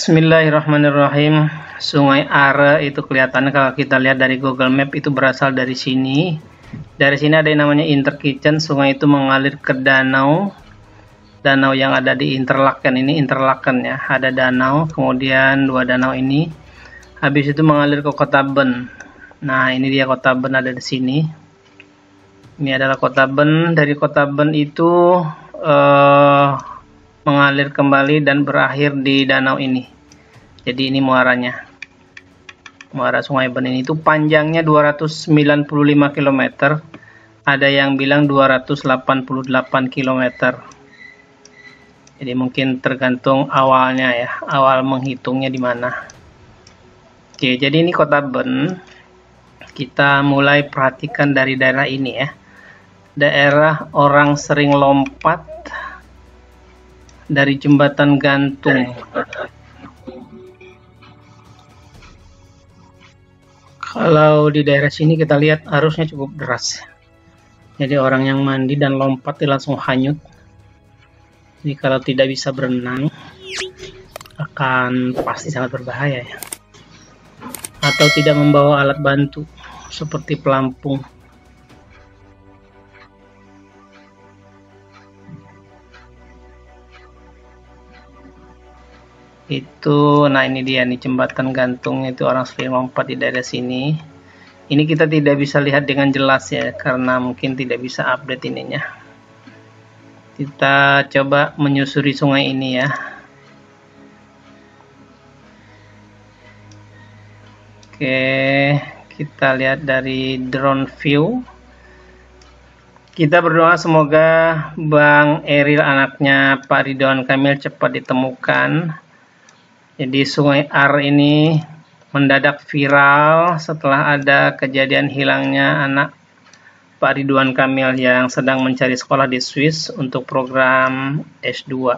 Bismillahirrahmanirrahim. Sungai Are itu kelihatan kalau kita lihat dari Google Map itu berasal dari sini. Dari sini ada yang namanya Interkitchen. Sungai itu mengalir ke danau. Danau yang ada di Interlaken, ini Interlaken ya. Ada danau, kemudian dua danau ini. Habis itu mengalir ke kota Bern. Nah, ini dia kota Bern ada di sini. Ini adalah kota Bern. Dari kota Bern itu mengalir kembali dan berakhir di danau ini. Jadi ini muaranya. Muara Sungai Bern ini itu panjangnya 295 km. Ada yang bilang 288 km. Jadi mungkin tergantung awalnya ya, awal menghitungnya di mana. Oke, jadi ini kota Bern. Kita mulai perhatikan dari daerah ini ya. Daerah orang sering lompat dari jembatan gantung. Kalau di daerah sini kita lihat arusnya cukup deras. Jadi orang yang mandi dan lompat langsung hanyut. Jadi kalau tidak bisa berenang akan pasti sangat berbahaya ya. Atau tidak membawa alat bantu seperti pelampung. Itu, nah ini dia nih jembatan gantung, itu orang sering lompat di daerah sini. Ini kita tidak bisa lihat dengan jelas ya, karena mungkin tidak bisa update ininya. Kita coba menyusuri sungai ini ya. Oke, kita lihat dari drone view. Kita berdoa semoga Bang Eril anaknya Pak Ridwan Kamil cepat ditemukan. Jadi Sungai Are ini mendadak viral setelah ada kejadian hilangnya anak Pak Ridwan Kamil yang sedang mencari sekolah di Swiss untuk program S2.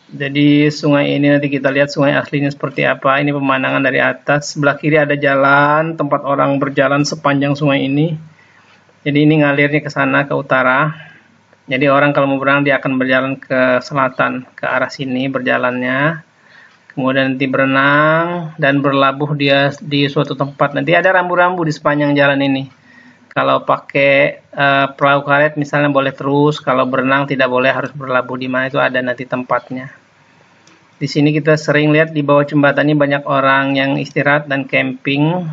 Jadi sungai ini nanti kita lihat sungai aslinya seperti apa. Ini pemandangan dari atas. Sebelah kiri ada jalan tempat orang berjalan sepanjang sungai ini. Jadi ini ngalirnya ke sana ke utara. Jadi orang kalau mau berenang dia akan berjalan ke selatan, ke arah sini berjalannya. Kemudian nanti berenang dan berlabuh dia di suatu tempat. Nanti ada rambu-rambu di sepanjang jalan ini. Kalau pakai perahu karet misalnya boleh terus, kalau berenang tidak boleh, harus berlabuh di mana itu ada nanti tempatnya. Di sini kita sering lihat di bawah jembatan ini banyak orang yang istirahat dan camping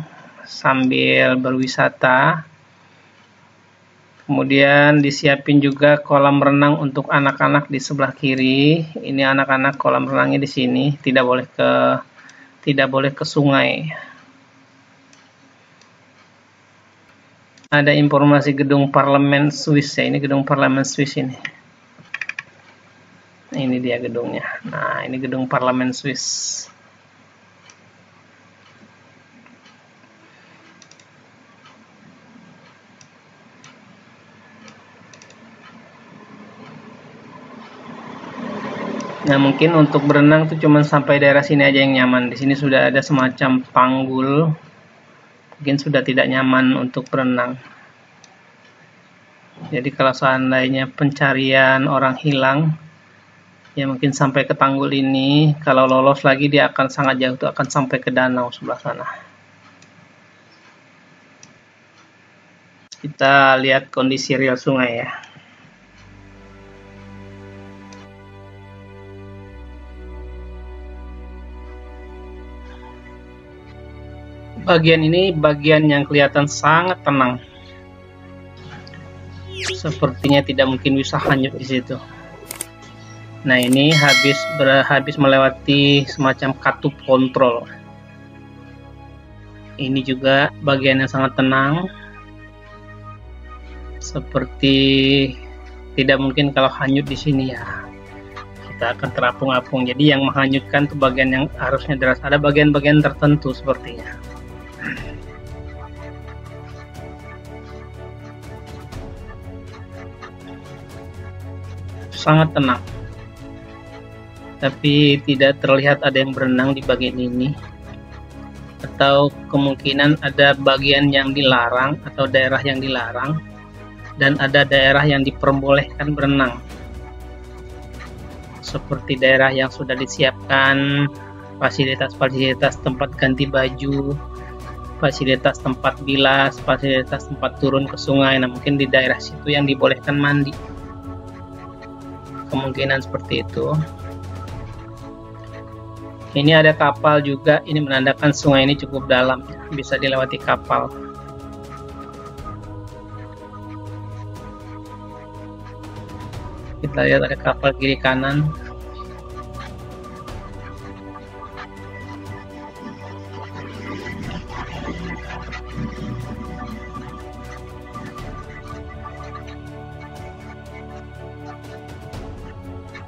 sambil berwisata. Kemudian disiapin juga kolam renang untuk anak-anak di sebelah kiri. Ini anak-anak kolam renangnya di sini, tidak boleh ke sungai. Ada informasi gedung parlemen Swiss ya, ini gedung parlemen Swiss ini. Ini dia gedungnya. Nah, ini gedung parlemen Swiss. Nah, mungkin untuk berenang tuh cuma sampai daerah sini aja yang nyaman. Di sini sudah ada semacam panggul. Mungkin sudah tidak nyaman untuk berenang. Jadi kalau seandainya pencarian orang hilang, ya mungkin sampai ke tanggul ini. Kalau lolos lagi dia akan sangat jauh, tuh akan sampai ke danau sebelah sana. Kita lihat kondisi real sungai ya. Bagian ini bagian yang kelihatan sangat tenang. Sepertinya tidak mungkin bisa hanyut di situ. Nah, ini habis melewati semacam katup kontrol. Ini juga bagian yang sangat tenang. Seperti tidak mungkin kalau hanyut di sini ya. Kita akan terapung-apung. Jadi yang menghanyutkan itu bagian yang harusnya deras. Ada bagian-bagian tertentu sepertinya. Sangat tenang, tapi tidak terlihat ada yang berenang di bagian ini, atau kemungkinan ada bagian yang dilarang atau daerah yang dilarang, dan ada daerah yang diperbolehkan berenang. seperti daerah yang sudah disiapkan fasilitas-fasilitas tempat ganti baju, fasilitas tempat bilas, fasilitas tempat turun ke sungai. Nah, mungkin di daerah situ yang dibolehkan mandi, kemungkinan seperti itu. Ini ada kapal juga, ini menandakan sungai ini cukup dalam, bisa dilewati kapal. Kita lihat ada kapal kiri kanan.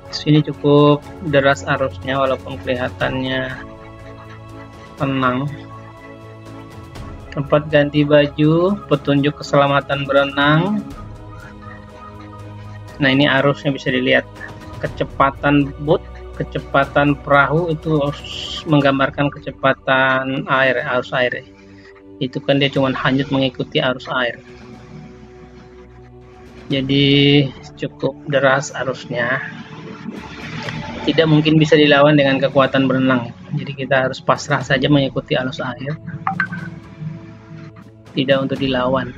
Sini cukup deras arusnya walaupun kelihatannya tenang. Tempat ganti baju, petunjuk keselamatan berenang. Nah, ini arusnya bisa dilihat. Kecepatan boat, kecepatan perahu itu menggambarkan kecepatan air, arus air. Itu kan dia cuma hanyut mengikuti arus air. Jadi cukup deras arusnya. Tidak mungkin bisa dilawan dengan kekuatan berenang. Jadi kita harus pasrah saja mengikuti arus air. Tidak untuk dilawan.